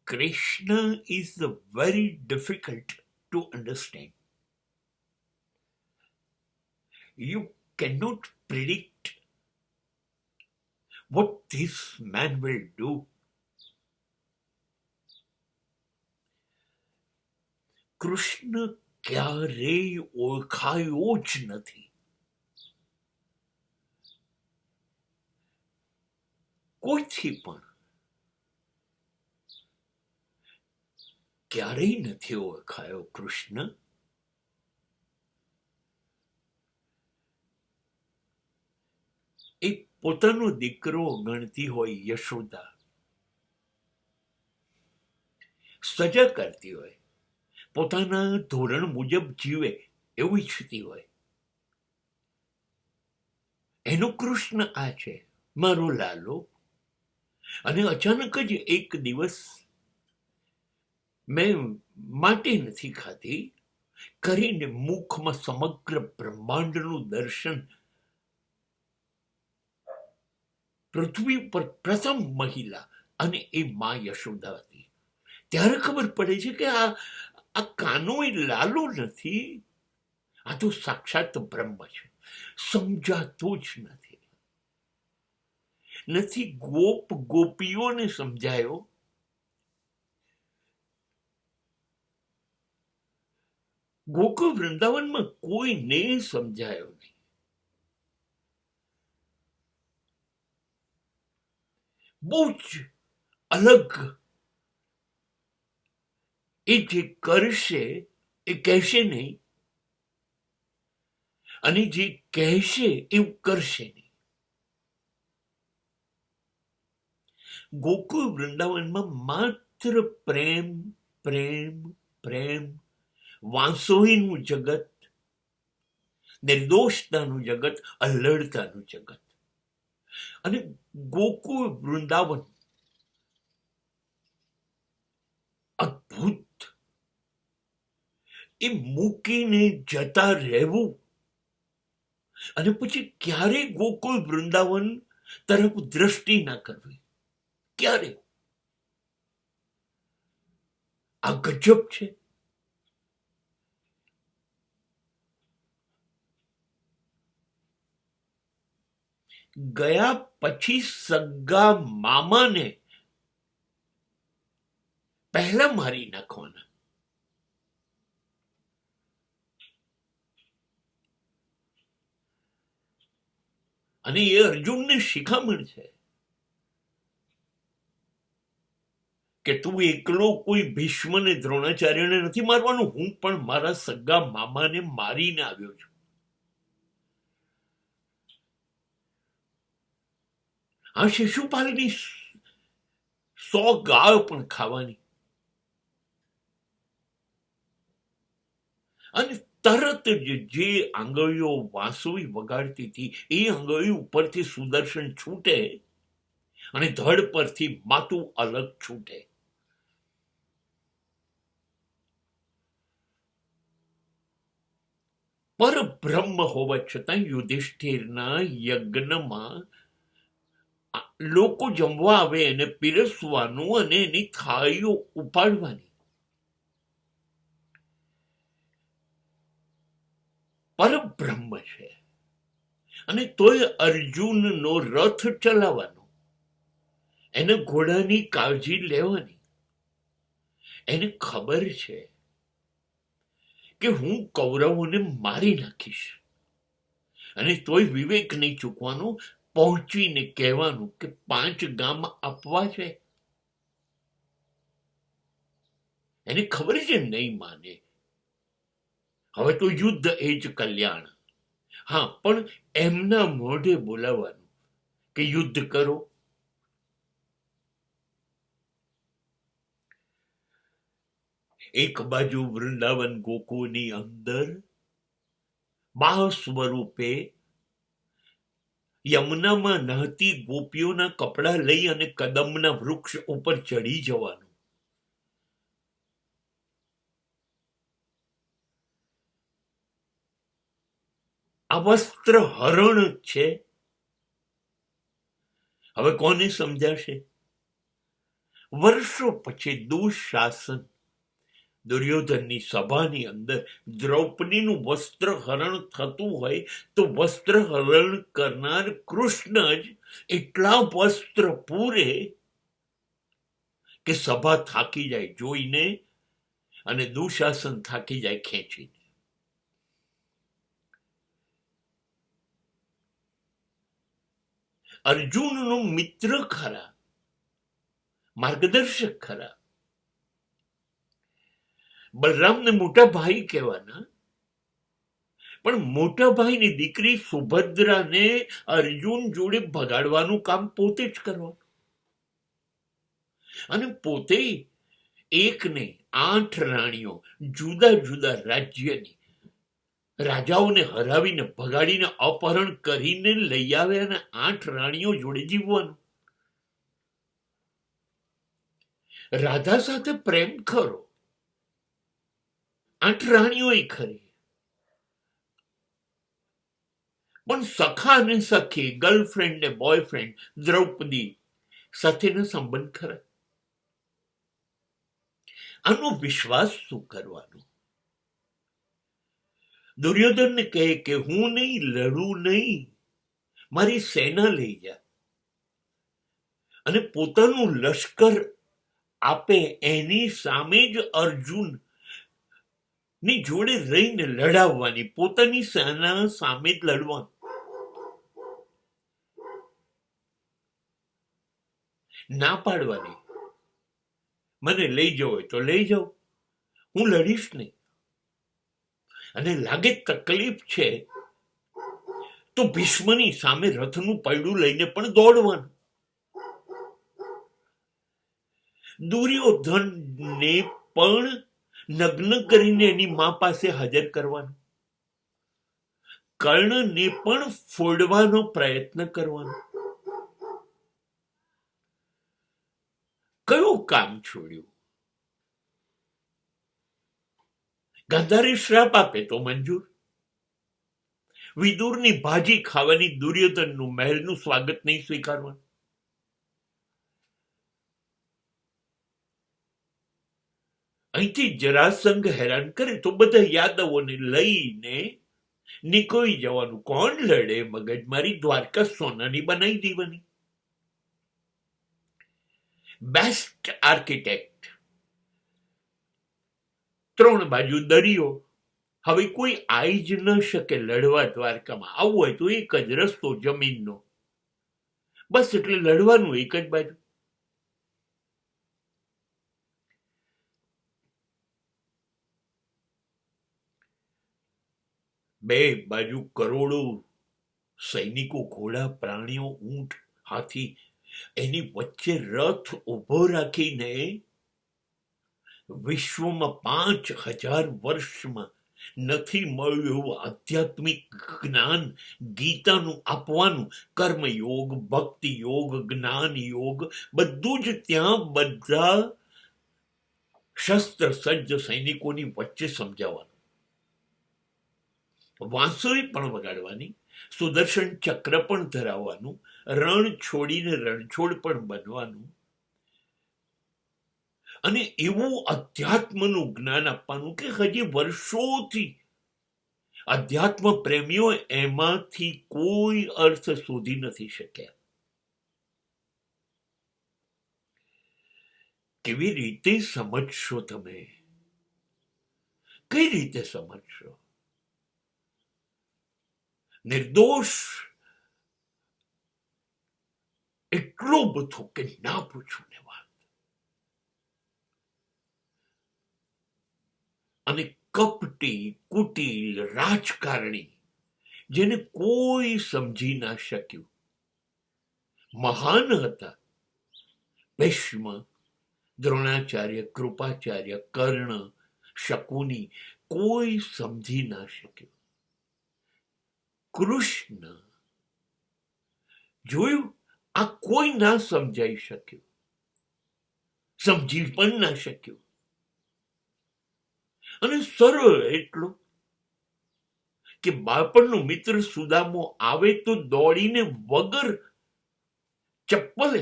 Krishna is very difficult to understand. You cannot predict what this man will do. Krishna ક્યારેય ઓળખાયો જ નથી. કોઈથી પણ ક્યારેય નથી ઓળખાયો કૃષ્ણ. એ પોતાનો દીકરો ગણતી હોય યશોદા, સજા કરતી હોય, પોતાના ધોરણ મુજબ જીવે એવું ઈચ્છતી હોય. એનો કૃષ્ણ આ છે, મારો લાલો. અને અચાનક જ એક દિવસ મેં માટી નથી ખાધી કરીને મુખમાં સમગ્ર બ્રહ્માંડનું દર્શન. પૃથ્વી ઉપર પ્રથમ મહિલા અને એ માં યશોદા હતી. ત્યારે ખબર પડે છે કે આ કાનો એ લાલો નથી, આ તો સાક્ષાત બ્રહ્મ છે. સમજાતું જ નથી. ગોપીઓને સમજાયો, ગોકુળ વૃંદાવનમાં કોઈને સમજાયો નહીં. બહુ જ અલગ. એ જે કરશે એ કહેશે નહીં, અને જે કહેશે એવું કરશે નહીં. ગોકુળ વૃંદાવનમાં માત્ર પ્રેમ પ્રેમ પ્રેમ. વાંસોઈનું જગત, નિર્દોષતાનું જગત, અલ્લડતાનું જગત. અને ગોકુળ વૃંદાવન અદ્ભુત. એ મૂકીને જતા રહેવું અને પછી ક્યારે ગોકુળ વૃંદાવન તરફ દ્રષ્ટિ ના કરવી, ક્યારે. આ ગજબ છે. ગયા પછી સગા મામાને પહેલા મારી નાખવાના. અને એ અર્જુનને શિખામણ છે કે તું એકલો કોઈ ભીષ્મને દ્રોણાચાર્યને નથી મારવાનું, હું પણ મારા સગા મામાને મારીને આવ્યો છું. આ શિશુપાલની 100 ગાયો પણ ખાવાની. અને તરત જ જે આંગળીઓ વાંસળી વગાડતી હતી એ આંગળી ઉપરથી સુદર્શન છૂટે અને ધડ પરથી માથું અલગ છૂટે. પરબ્રહ્મ હોવા છતાં યુધિષ્ઠિરના યજ્ઞમાં લોકો જમવા આવે એને પીરસવાનું અને એની થાળીઓ ઉપાડવાની. પરબ્રહ્મ છે. અને તોય અર્જુનનો રથ ચલાવવાનો, એને ઘોડાની કાળજી લેવાની. એને ખબર છે કે હું કૌરવોને મારી નાખીશ, અને તોય વિવેક નહીં ચૂકવાનું. પહોંચીને કહેવાનું કે 5 ગામ આપવા છે. એને ખબર છે નહીં માને. હવે તો યુદ્ધ એ જ કલ્યાણ. હા, પણ એમના મોઢે બોલાવવાનું કે યુદ્ધ કરો. એક બાજુ વૃંદાવન ગોકુળની અંદર બા સ્વરૂપે યમુનામાં નહાતી ગોપીઓના કપડા લઈ અને કદમના વૃક્ષ ઉપર ચડી જવાનું. આ વસ્ત્ર હરણ છે. હવે કોને સમજાશે? વર્ષો પછી દુઃશાસન દુર્યોધનની સભાની અંદર દ્રૌપદીનું વસ્ત્રહરણ થતું હોય તો વસ્ત્રહરણ કરનાર કૃષ્ણ જ એટલા વસ્ત્ર પૂરે કે સભા થાકી જાય જોઈને અને દુઃશાસન થાકી જાય ખેંચીને. અર્જુનનો મિત્ર ખરા, માર્ગદર્શક ખરા. બલરામને મોટા ભાઈ કહેવાના, પણ મોટા ભાઈની દીકરી સુભદ્રાને અર્જુન જોડે ભગાડવાનું કામ પોતે જ કરવાનું. અને પોતે એક ને 8 રાણીઓ જુદા જુદા રાજ્યની રાજાઓને હરાવીને ભગાડીને અપહરણ કરીને લઈ આવ્યા અને 8 રાણીઓ જોડે જીવવાનું. રાધા સાથે પ્રેમ ખરો, 8 રાણીઓ ખરી, પણ સખા અને સખી, ગર્લફ્રેન્ડ ને બોયફ્રેન્ડ દ્રૌપદી સાથેનો સંબંધ ખરા. આનો વિશ્વાસ શું કરવાનો? દુર્યોધનને કહે કે હું નહીં લડું, નહીં, મારી સેના લઈ જા. અને પોતાનું લશ્કર આપે એની સામે જ અર્જુન ની જોડે રહીને લડાવવાની, પોતાની સેના સામે જ લડવાનું. ના પાડવાની, મને લઈ જવો હોય તો લઈ જાઓ, હું લડીશ નહીં. અને લાગે તકલીફ છે તો ભીષ્મની સામે રથનું પૈડું લઈને પણ દોડવાનું. દુર્યોધનને પણ નગ્ન કરીને એની મા પાસે હાજર કરવાનું. કર્ણને પણ ફોડવાનો પ્રયત્ન કરવાનો. કયું કામ છોડ્યું? ગાંધારી શ્રાપ આપે તો મંજૂર. વિદુરની ભાજી ખાવાની દુર્યોધનનું મહેલનું સ્વાગત નહીં સ્વીકારવાનું. અહીંથી જરાસંઘ હેરાન કરે તો બધા યાદવોને લઈને નીકળી જવાનું. કોણ લડે? મગજમારી દ્વારકા સોનાની બનાવી દેવાની. બેસ્ટ આર્કિટેક્ટ, 3 બાજુ દરિયો, હવે કોઈ આવી જ ન શકે લડવા દ્વારકામાં. આવવું હોય તો એક જ રસ્તો જમીનનો, બસ. એટલે લડવાનું એક જ બાજુ. બે બાજુ કરોડો સૈનિકો, ઘોડા, પ્રાણીઓ, ઊંટ, હાથી, એની વચ્ચે રથ ઉભો રાખીને વિશ્વમાં 5000 વર્ષમાં નથી મળ્યું એવું આધ્યાત્મિક જ્ઞાન ગીતાનું આપવાનું. કર્મયોગ, ભક્તિ યોગ, જ્ઞાન યોગ, બધું જ ત્યાં બધા શસ્ત્ર સજ્જ સૈનિકોની વચ્ચે સમજાવવાનું. વાંસળી પણ વગાડવાની, સુદર્શન ચક્ર પણ ધરાવવાનું, રણ છોડીને રણછોડ પણ બનવાનું. અને એવું અધ્યાત્મનું જ્ઞાન આપવાનું કે હજી વર્ષોથી અધ્યાત્મ પ્રેમીઓ એમાંથી કોઈ અર્થ શોધી નથી શક્યા. કેવી રીતે સમજશો તમે? કઈ રીતે સમજશો? નિર્દોષ એટલો બધો કે ના પૂછો ને વાત. અને કપટી, કુટિલ, રાજકારણી, જેને કોઈ સમજી ના શક્યું. મહાન હતા ભીષ્મ, દ્રોણાચાર્ય, કૃપાચાર્ય, કર્ણ, શકુની, કોઈ સમજી ના શક્યું. કૃષ્ણ જોયું, આ કોઈ ના સમજાઈ શક્યું, સમજી પણ ના શક્યું. અને સરળ એટલું કે બાળપણનો મિત્ર સુદામો આવે તો દોડીને વગર ચપ્પલે